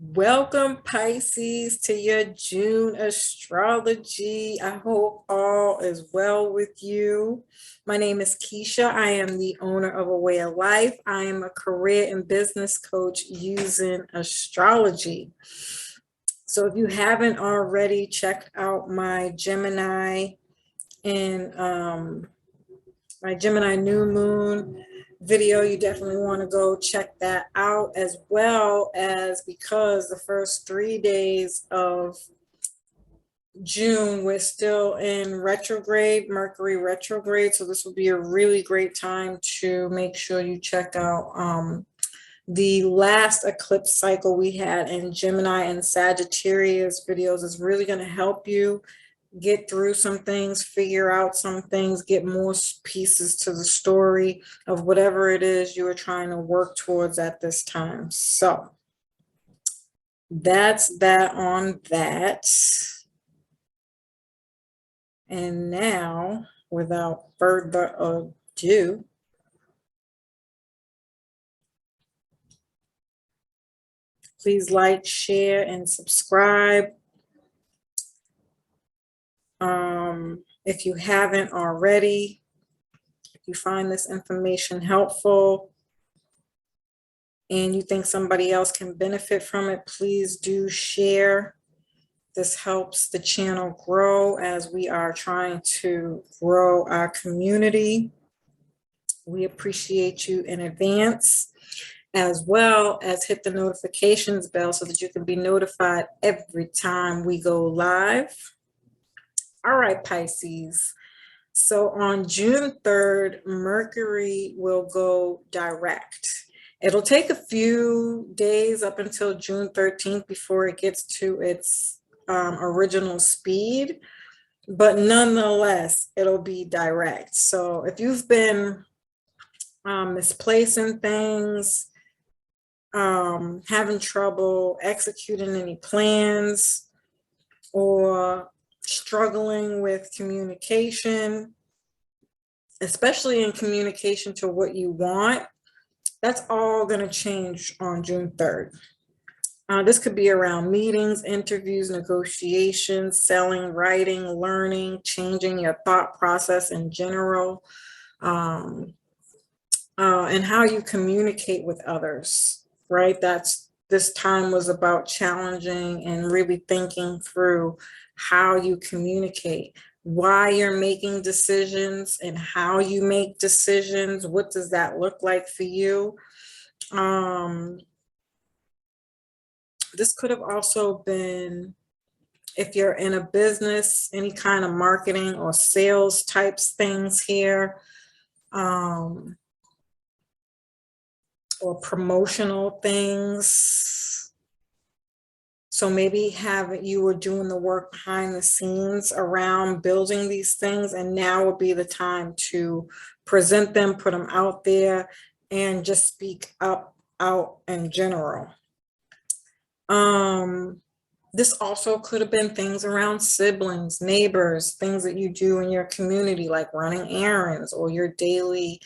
Welcome, Pisces, to your June astrology. I hope all is well with you. My name is Keisha. I am the owner of A Way of Life. I am a career and business coach using astrology. So if you haven't already checked out my Gemini and my Gemini new moon video, you definitely want to go check that out, as well as because the first 3 days of June we're still in retrograde, Mercury retrograde, so this will be a really great time to make sure you check out the last eclipse cycle we had in Gemini and Sagittarius videos. Is really going to help you get through some things, figure out some things, get more pieces to the story of whatever it is you are trying to work towards at this time. So that's that on that. And now, without further ado, please like, share, and subscribe. If you haven't already, if you find this information helpful and you think somebody else can benefit from it, please do share. This helps the channel grow as we are trying to grow our community. We appreciate you in advance, as well as hit the notifications bell so that you can be notified every time we go live. All right, Pisces. So on June 3rd, Mercury will go direct. It'll take a few days up until June 13th before it gets to its original speed, but nonetheless, it'll be direct. So if you've been misplacing things, having trouble executing any plans, or struggling with communication, especially in communication to what you want, that's all going to change on June 3rd. This could be around meetings, interviews, negotiations, selling, writing, learning, changing your thought process in general, and how you communicate with others, right? This time was about challenging and really thinking through how you communicate, why you're making decisions and how you make decisions. What does that look like for you? This could have also been, if you're in a business, any kind of marketing or sales types things here, or promotional things. So maybe you were doing the work behind the scenes around building these things, and now would be the time to present them, put them out there, and just speak out in general. This also could have been things around siblings, neighbors, things that you do in your community, like running errands or your daily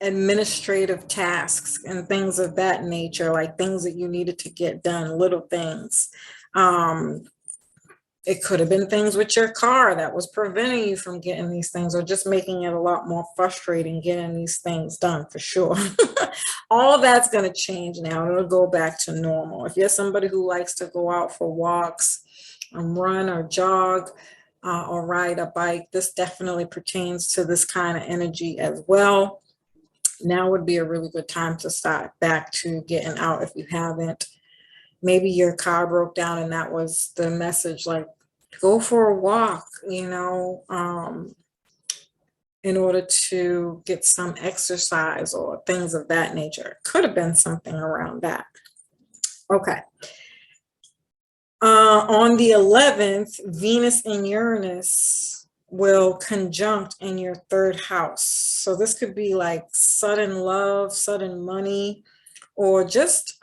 administrative tasks and things of that nature, like things that you needed to get done, little things. It could have been things with your car that was preventing you from getting these things, or just making it a lot more frustrating getting these things done, for sure. All that's going to change now. It'll go back to normal. If you're somebody who likes to go out for walks, run or jog, or ride a bike, this definitely pertains to this kind of energy as well. Now would be a really good time to start back to getting out if you haven't. Maybe your car broke down and that was the message, like, go for a walk, in order to get some exercise or things of that nature. Could have been something around that. Okay. On the 11th, Venus and Uranus will conjunct in your third house. So this could be like sudden love, sudden money, or just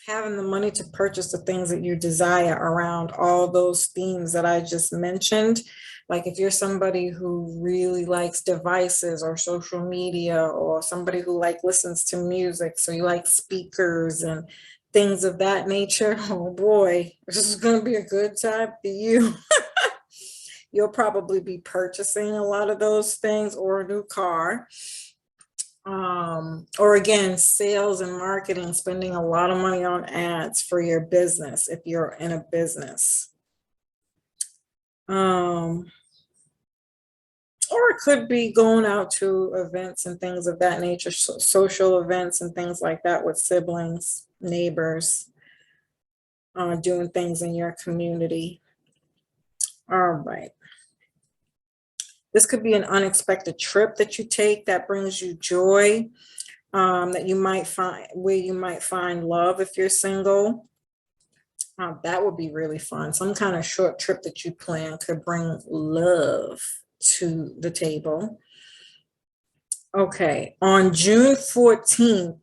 having the money to purchase the things that you desire around all those themes that I just mentioned. Like if you're somebody who really likes devices or social media, or somebody who like listens to music, so you like speakers and things of that nature, oh boy, this is going to be a good time for you. You'll probably be purchasing a lot of those things, or a new car. Or again, sales and marketing, spending a lot of money on ads for your business if you're in a business. Or it could be going out to events and things of that nature, social events and things like that with siblings, neighbors, doing things in your community. All right. This could be an unexpected trip that you take that brings you joy, that you might find, where you might find love if you're single. That would be really fun. Some kind of short trip that you plan could bring love to the table. Okay, on June 14th,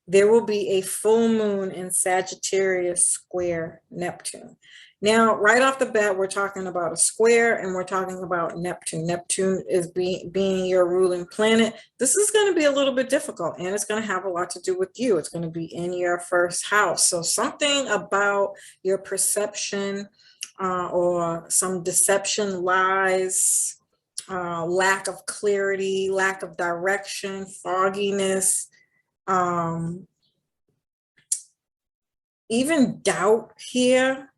there will be a full moon in Sagittarius square Neptune. Now, right off the bat, we're talking about a square, and we're talking about Neptune. Neptune is being your ruling planet. This is going to be a little bit difficult, and it's going to have a lot to do with you. It's going to be in your first house. So something about your perception, or some deception, lies, lack of clarity, lack of direction, fogginess, even doubt here,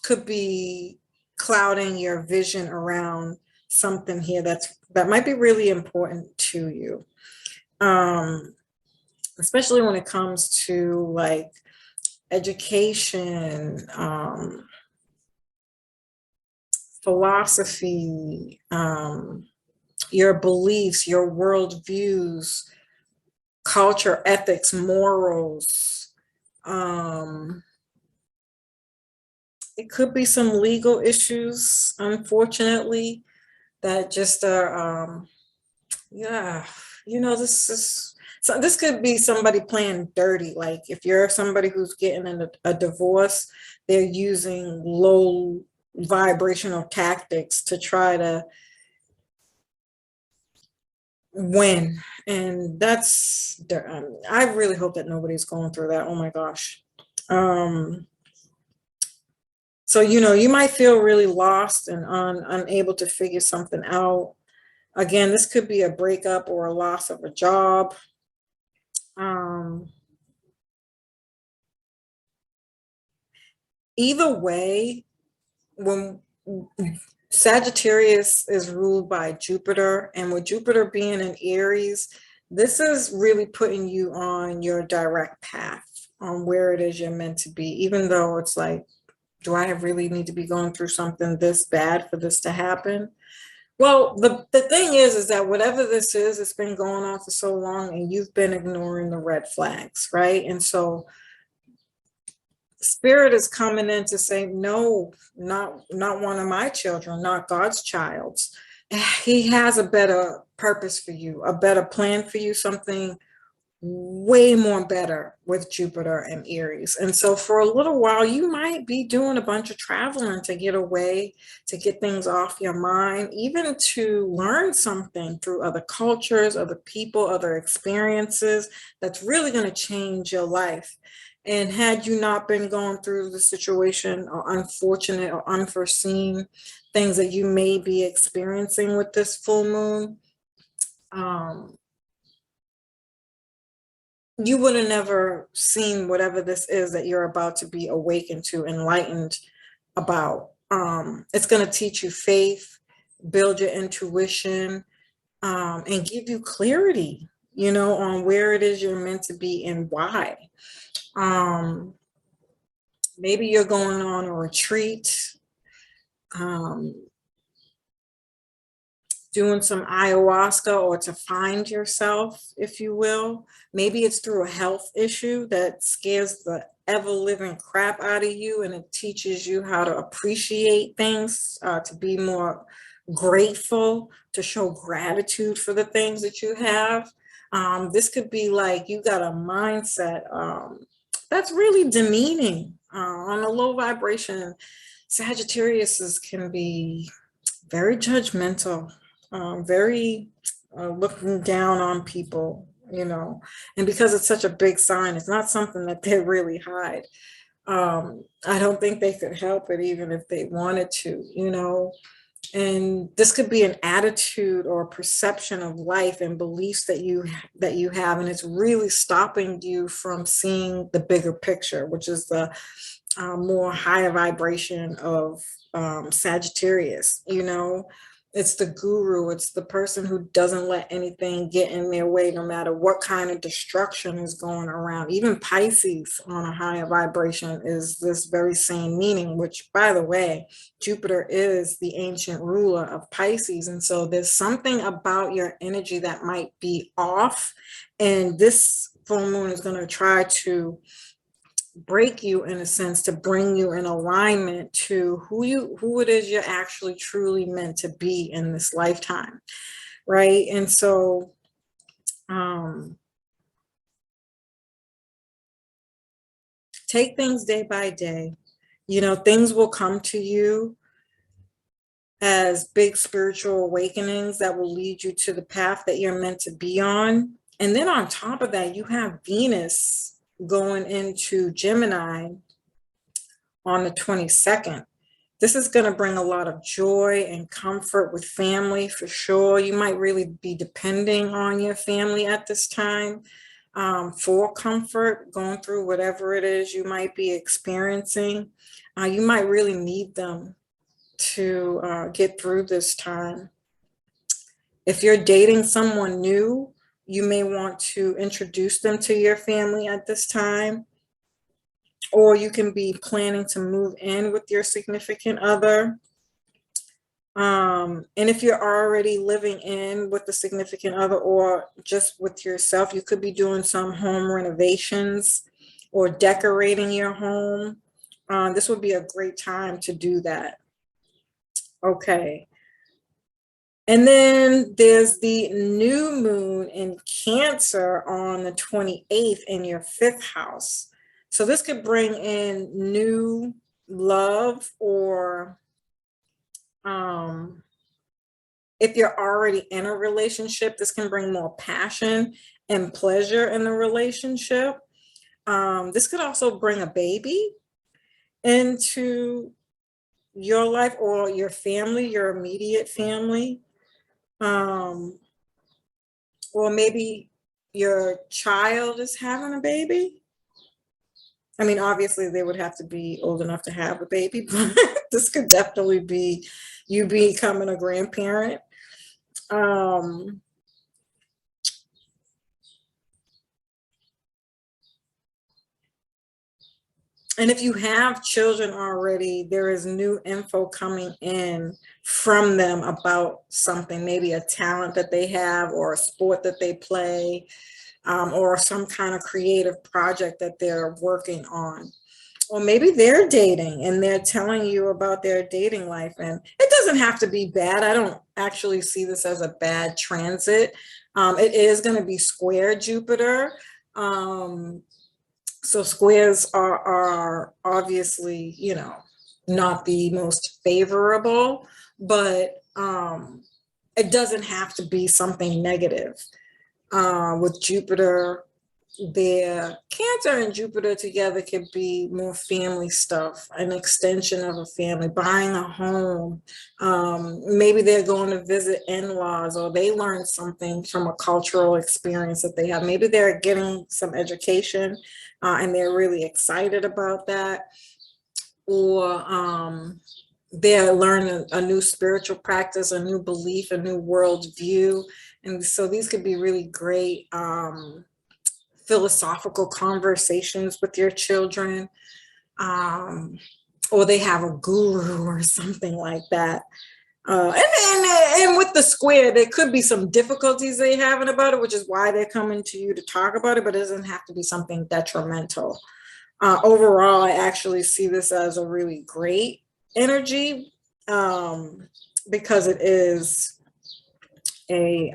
could be clouding your vision around something here that might be really important to you. Especially when it comes to like education, philosophy, your beliefs, your worldviews, culture, ethics, morals. It could be some legal issues, unfortunately, that just are, yeah, this could be somebody playing dirty. Like if you're somebody who's getting a divorce, they're using low vibrational tactics to try to win. And that's, I really hope that nobody's going through that. Oh my gosh. So, you might feel really lost and unable to figure something out. Again, this could be a breakup or a loss of a job. Either way, when Sagittarius is ruled by Jupiter, and with Jupiter being in Aries, this is really putting you on your direct path on where it is you're meant to be, even though it's like, do I really need to be going through something this bad for this to happen? Well, the thing is that whatever this is, it's been going on for so long, and you've been ignoring the red flags, right? And so Spirit is coming in to say, no, not one of my children, not God's child's. He has a better purpose for you, a better plan for you, something way more better with Jupiter and Aries. And so for a little while, you might be doing a bunch of traveling to get away, to get things off your mind, even to learn something through other cultures, other people, other experiences that's really going to change your life. And had you not been going through the situation or unfortunate or unforeseen things that you may be experiencing with this full moon, you would have never seen whatever this is that you're about to be awakened to, enlightened about. It's going to teach you faith, build your intuition, and give you clarity, on where it is you're meant to be and why. Maybe you're going on a retreat, doing some ayahuasca, or to find yourself, if you will. Maybe it's through a health issue that scares the ever-living crap out of you, and it teaches you how to appreciate things, to be more grateful, to show gratitude for the things that you have. This could be like you got a mindset that's really demeaning on a low vibration. Sagittarius can be very judgmental, very looking down on people, and because it's such a big sign, it's not something that they really hide. I don't think they could help it even if they wanted to. And this could be an attitude or a perception of life and beliefs that you have, and it's really stopping you from seeing the bigger picture, which is the more higher vibration of Sagittarius. It's the guru, it's the person who doesn't let anything get in their way, no matter what kind of destruction is going around. Even Pisces on a higher vibration is this very same meaning, which, by the way, Jupiter is the ancient ruler of Pisces. And so there's something about your energy that might be off. And this full moon is going to try to break you, in a sense, to bring you in alignment to who it is you're actually truly meant to be in this lifetime, right? And so take things day by day. Things will come to you as big spiritual awakenings that will lead you to the path that you're meant to be on. And then on top of that, you have Venus going into Gemini on the 22nd. This is going to bring a lot of joy and comfort with family, for sure. You might really be depending on your family at this time for comfort, going through whatever it is you might be experiencing. You might really need them to get through this time. If you're dating someone new, you may want to introduce them to your family at this time, or you can be planning to move in with your significant other. And if you're already living in with the significant other or just with yourself, you could be doing some home renovations or decorating your home. This would be a great time to do that. Okay. And then there's the new moon in Cancer on the 28th in your 5th house. So this could bring in new love, or if you're already in a relationship, this can bring more passion and pleasure in the relationship. This could also bring a baby into your life or your family, your immediate family. Or maybe your child is having a baby. I mean, obviously they would have to be old enough to have a baby, but this could definitely be you becoming a grandparent. And if you have children already, there is new info coming in from them about something, maybe a talent that they have or a sport that they play, or some kind of creative project that they're working on. Or maybe they're dating and they're telling you about their dating life. And it doesn't have to be bad. I don't actually see this as a bad transit. It is going to be square Jupiter. So squares are obviously, not the most favorable, but it doesn't have to be something negative. With Jupiter, their Cancer and Jupiter together could be more family stuff, an extension of a family, buying a home. Maybe they're going to visit in-laws, or they learn something from a cultural experience that they have. Maybe they're getting some education and they're really excited about that. Or they're learning a new spiritual practice, a new belief, a new worldview. And so these could be really great philosophical conversations with your children, or they have a guru or something like that. And with the square, there could be some difficulties they having about it, which is why they're coming to you to talk about it, but it doesn't have to be something detrimental. Overall, I actually see this as a really great energy because it is a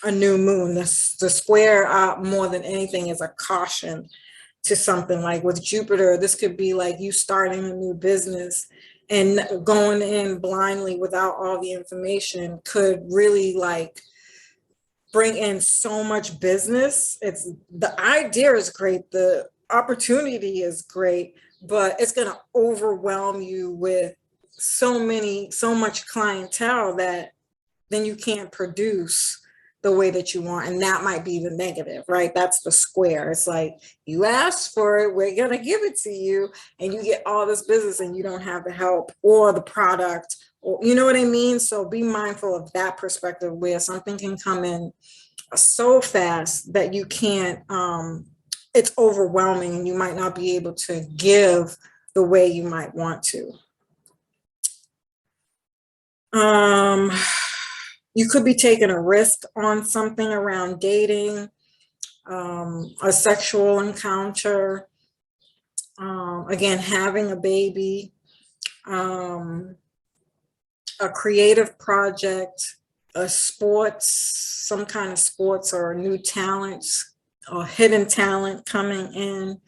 a new moon. The square more than anything is a caution to something. Like with Jupiter, this could be like you starting a new business, and going in blindly without all the information could really like bring in so much business. It's the idea is great, the opportunity is great, but it's going to overwhelm you with so much clientele that then you can't produce the way that you want. And that might be the negative, right? That's the square. It's like you asked for it, we're going to give it to you, and you get all this business and you don't have the help or the product, or you know what I mean? So be mindful of that perspective, where something can come in so fast that you can't, it's overwhelming and you might not be able to give the way you might want to. You could be taking a risk on something around dating, a sexual encounter, again, having a baby, a creative project, a sports, some kind of sports or new talents or hidden talent coming in,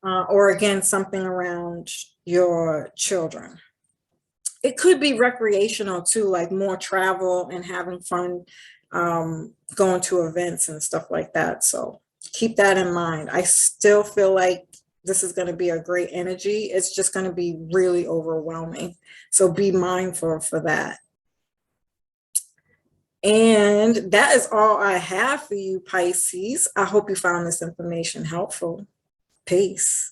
or again, something around your children. It could be recreational too, like more travel and having fun, going to events and stuff like that. So keep that in mind. I still feel like this is going to be a great energy. It's just going to be really overwhelming. So be mindful for that. And that is all I have for you, Pisces. I hope you found this information helpful. Peace.